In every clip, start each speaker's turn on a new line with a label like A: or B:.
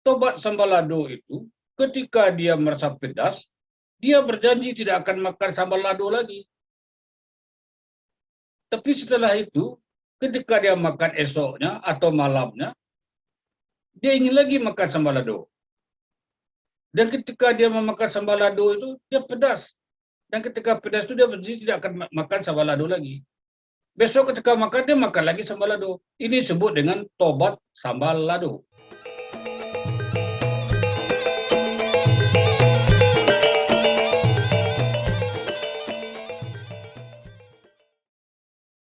A: tobat sambal lado itu ketika dia merasa pedas, dia berjanji tidak akan makan sambal lado lagi. Tapi setelah itu, ketika dia makan esoknya atau malamnya, dia ingin lagi makan sambal lado. Dan ketika dia memakan sambal lado itu, dia pedas. Dan ketika pedas itu, dia berjanji tidak akan makan sambal lado lagi. Besok ketika makan, dia makan lagi sambal lado. Ini disebut dengan tobat sambal lado.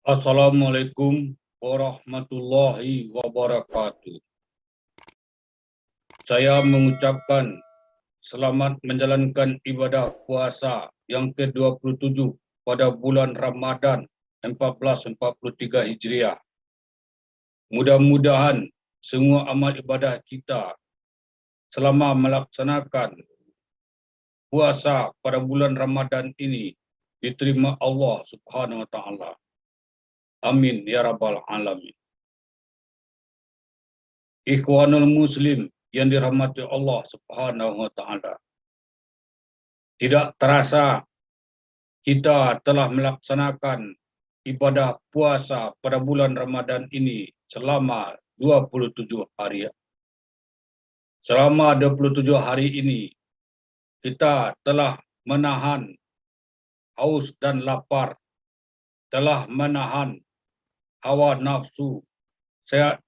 A: Assalamualaikum warahmatullahi wabarakatuh. Saya mengucapkan selamat menjalankan ibadah puasa yang ke-27 pada bulan Ramadan 1443 Hijriah. Mudah-mudahan semua amal ibadah kita selama melaksanakan puasa pada bulan Ramadan ini diterima Allah Subhanahu wa taala. Amin ya rabbal alamin. Ikhwanul muslim yang dirahmati Allah Subhanahu wa taala. Tidak terasa kita telah melaksanakan ibadah puasa pada bulan Ramadan ini selama 27 hari. Selama 27 hari ini kita telah menahan haus dan lapar, telah menahan hawa nafsu,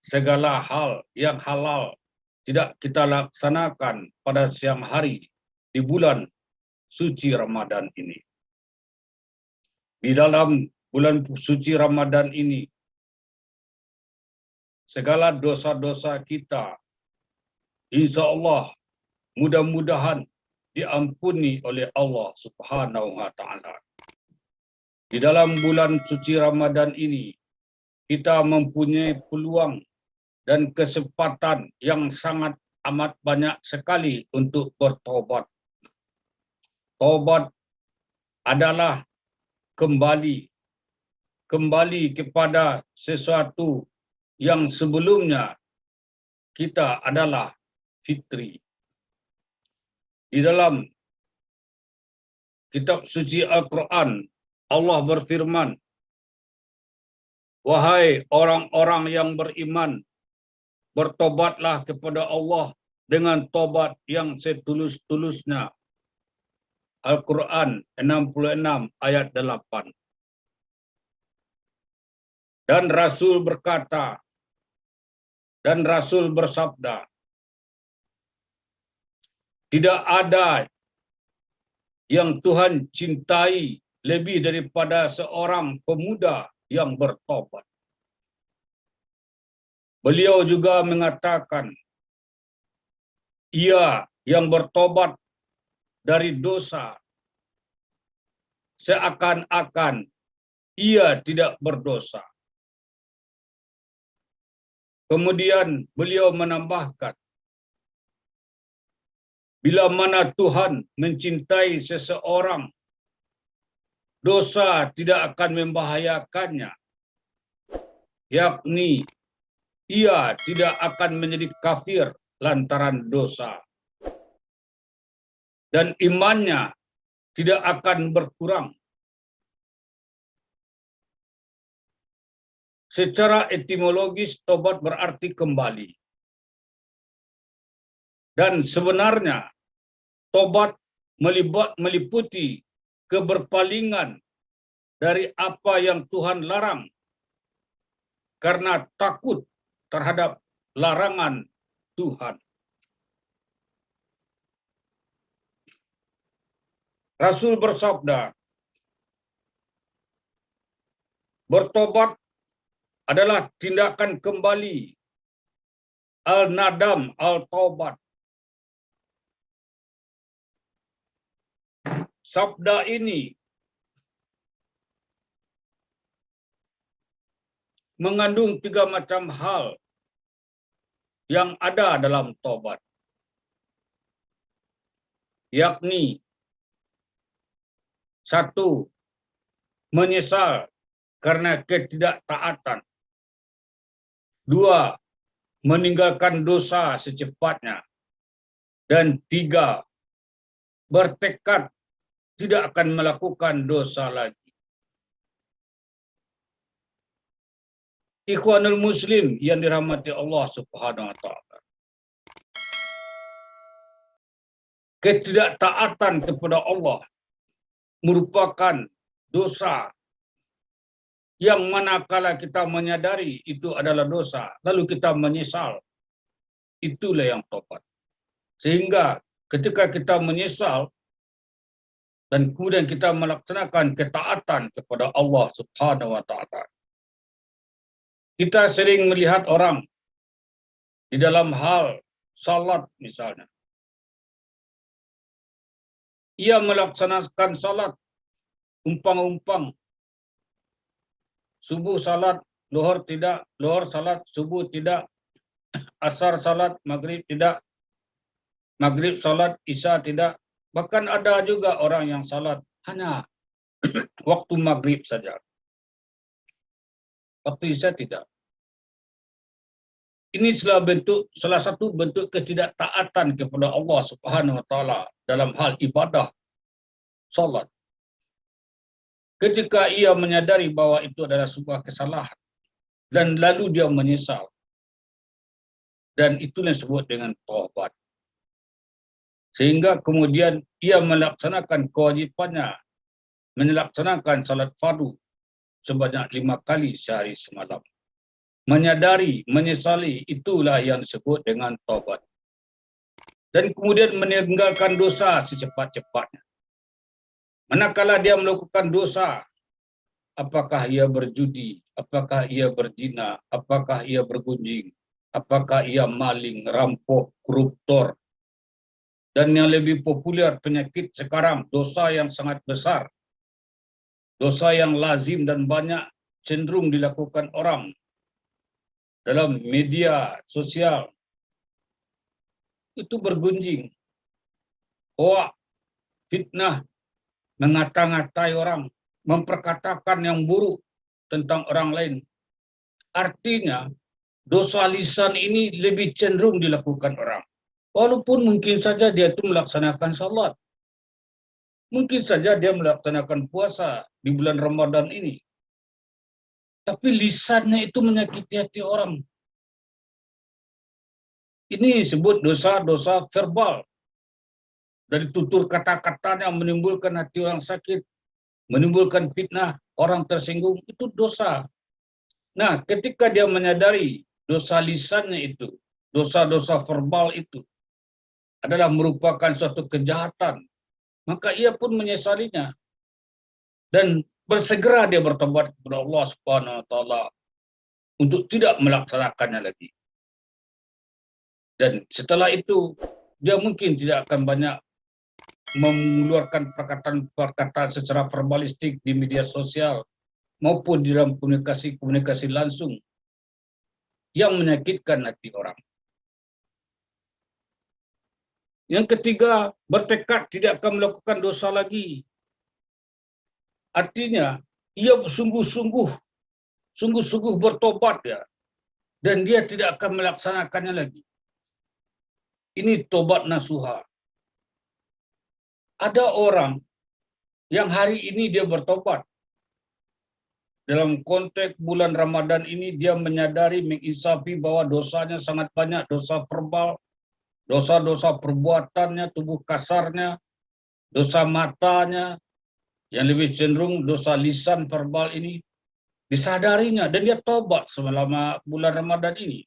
A: segala hal yang halal tidak kita laksanakan pada siang hari di bulan suci Ramadan ini. Di dalam bulan suci Ramadan ini, segala dosa-dosa kita, insya Allah, mudah-mudahan diampuni oleh Allah Subhanahu wa taala. Di dalam bulan suci Ramadan ini, kita mempunyai peluang dan kesempatan yang sangat amat banyak sekali untuk bertobat. Tobat adalah kembali kepada sesuatu yang sebelumnya kita adalah fitri. Di dalam kitab suci Al-Quran, Allah berfirman, wahai orang-orang yang beriman, bertobatlah kepada Allah dengan tobat yang setulus-tulusnya. Al-Quran 66 ayat 8. Dan Rasul berkata, dan Rasul bersabda, tidak ada yang Tuhan cintai lebih daripada seorang pemuda yang bertobat. Beliau juga mengatakan, ia yang bertobat dari dosa seakan-akan ia tidak berdosa. Kemudian beliau menambahkan, bila mana Tuhan mencintai seseorang, dosa tidak akan membahayakannya, yakni ia tidak akan menjadi kafir lantaran dosa, dan imannya tidak akan berkurang. Secara etimologis, tobat berarti kembali. Dan sebenarnya, tobat meliputi keberpalingan dari apa yang Tuhan larang karena takut terhadap larangan Tuhan. Rasul bersabda, bertobat adalah tindakan kembali, al-nadam, al-taubat. Sabda ini mengandung 3 macam hal yang ada dalam tobat, yakni 1. Menyesal karena ketidaktaatan. 2. meninggalkan dosa secepatnya. Dan 3, bertekad tidak akan melakukan dosa lagi. Ikhwanul Muslim yang dirahmati Allah Subhanahu wa taala. Ketidaktaatan kepada Allah merupakan dosa yang manakala kita menyadari itu adalah dosa, lalu kita menyesal, itulah yang tobat. Sehingga ketika kita menyesal dan kemudian kita melaksanakan ketaatan kepada Allah Subhanahu wa taala. Kita sering melihat orang di dalam hal salat misalnya. Ia melaksanakan salat umpang-umpang. Subuh salat, lohor tidak, lohor salat, subuh tidak, asar salat, maghrib tidak, maghrib salat, isya tidak. Bahkan ada juga orang yang salat hanya waktu maghrib saja. Waktu isya tidak. Ini salah satu bentuk ketidaktaatan kepada Allah Subhanahu wa taala dalam hal ibadah salat. Ketika ia menyadari bahwa itu adalah sebuah kesalahan dan lalu dia menyesal. Dan itulah disebut dengan taubat. Sehingga kemudian ia melaksanakan kewajipannya, melaksanakan salat fardu sebanyak 5 kali sehari semalam. Menyadari, menyesali, itulah yang disebut dengan taubat. Dan kemudian meninggalkan dosa secepat-cepatnya. Manakala dia melakukan dosa, apakah ia berjudi, apakah ia berzina, apakah ia bergunjing, apakah ia maling, rampok, koruptor, dan yang lebih populer penyakit sekarang, dosa yang sangat besar, dosa yang lazim dan banyak cenderung dilakukan orang dalam media sosial, itu bergunjing, hoak, fitnah, mengata-ngatai orang, memperkatakan yang buruk tentang orang lain. Artinya, dosa lisan ini lebih cenderung dilakukan orang. Walaupun mungkin saja dia itu melaksanakan salat. Mungkin saja dia melaksanakan puasa di bulan Ramadan ini. Tapi lisannya itu menyakiti hati orang. Ini disebut dosa-dosa verbal. Dari tutur kata-katanya menimbulkan hati orang sakit, menimbulkan fitnah, orang tersinggung, itu dosa. Nah, ketika dia menyadari dosa lisannya itu, dosa-dosa verbal itu adalah merupakan suatu kejahatan, maka ia pun menyesalinya. Dan bersegera dia bertobat kepada Allah Subhanahu wa taala untuk tidak melaksanakannya lagi. Dan setelah itu dia mungkin tidak akan banyak mengeluarkan perkataan-perkataan secara verbalistik di media sosial maupun di dalam komunikasi langsung yang menyakitkan hati orang. Yang ketiga, bertekad tidak akan melakukan dosa lagi. Artinya, ia sungguh-sungguh bertobat ya, dan dia tidak akan melaksanakannya lagi. Ini tobat nasuha. Ada orang yang hari ini dia bertobat. Dalam konteks bulan Ramadan ini dia menyadari, menginsafi bahwa dosanya sangat banyak, dosa verbal, dosa-dosa perbuatannya, tubuh kasarnya, dosa matanya, yang lebih cenderung dosa lisan verbal ini, disadarinya dan dia tobat selama bulan Ramadan ini.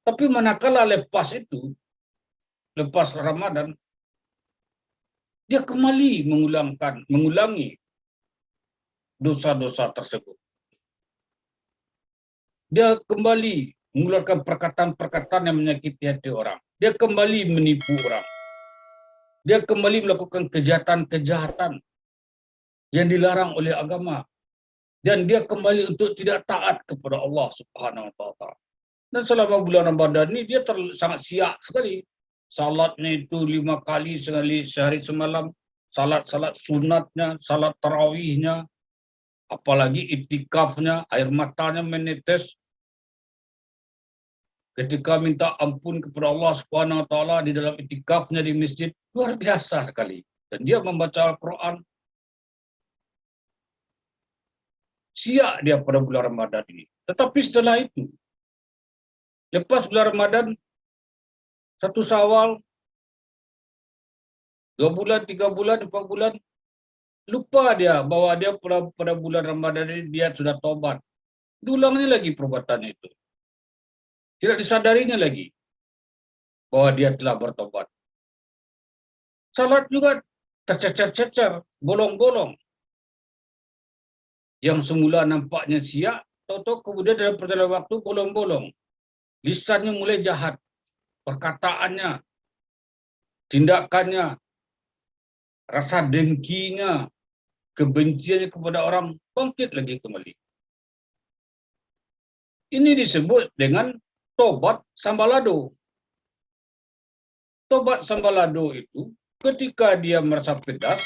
A: Tapi manakala lepas itu, lepas Ramadan, dia kembali mengulangi dosa-dosa tersebut. Dia kembali mengeluarkan perkataan-perkataan yang menyakiti hati orang. Dia kembali menipu orang. Dia kembali melakukan kejahatan-kejahatan yang dilarang oleh agama. Dan dia kembali untuk tidak taat kepada Allah Subhanahu wa taala. Dan selama bulan Ramadan ini dia sangat siap sekali. Salatnya itu 5 kali sehari semalam. Salat-salat sunatnya, salat tarawihnya, apalagi iktikafnya, air matanya menetes. ketika minta ampun kepada Allah Subhanahu wa taala di dalam iktikafnya di masjid, luar biasa sekali. Dan dia membaca Al-Qur'an. Siap dia pada bulan Ramadan ini. Tetapi setelah itu, lepas bulan Ramadan, 1 Syawal, 2 bulan, 3 bulan, 4 bulan, lupa dia bahwa dia pada bulan Ramadan ini dia sudah tobat. Diulangnya lagi perbuatannya itu. Tidak disadarinya lagi bahwa dia telah bertobat. Salat juga tercecer-cecer, bolong-bolong. Yang semula nampaknya siap, tahu-tahu kemudian dalam perjalanan waktu bolong-bolong. Lisannya mulai jahat, perkataannya, tindakannya, rasa dengkinya, kebenciannya kepada orang bangkit lagi kembali. Ini disebut dengan tobat sambalado. Tobat sambalado itu ketika dia merasa pedas,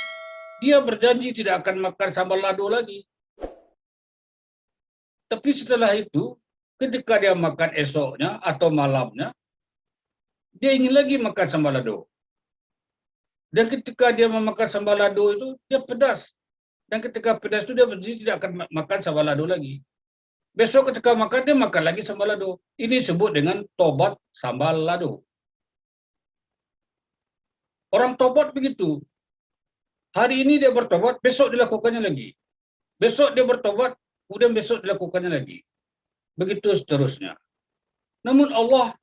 A: dia berjanji tidak akan makan sambal lado lagi. Tapi setelah itu, ketika dia makan esoknya atau malamnya, dia ingin lagi makan sambal lado. Dan ketika dia memakan sambal lado itu, dia pedas. Dan ketika pedas itu, dia berjanji tidak akan makan sambal lado lagi. Besok ketika makan, dia makan lagi sambal lado. Ini disebut dengan tobat sambal lado. Orang tobat begitu. Hari ini dia bertobat, besok dilakukannya lagi. Besok dia bertobat, kemudian besok dilakukannya lagi. Begitu seterusnya. Namun Allah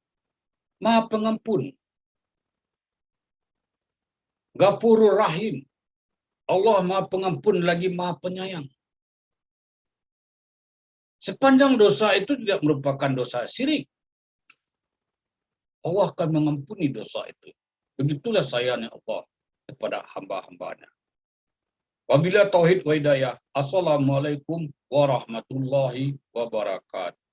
A: Maha Pengampun. Ghafurur Rahim. Allah Maha Pengampun lagi Maha Penyayang. Sepanjang dosa itu tidak merupakan dosa syirik, Allah akan mengampuni dosa itu. Begitulah sayangnya Allah kepada hamba-hambanya. Wabila tauhid wa hidayah. Assalamualaikum warahmatullahi wabarakatuh.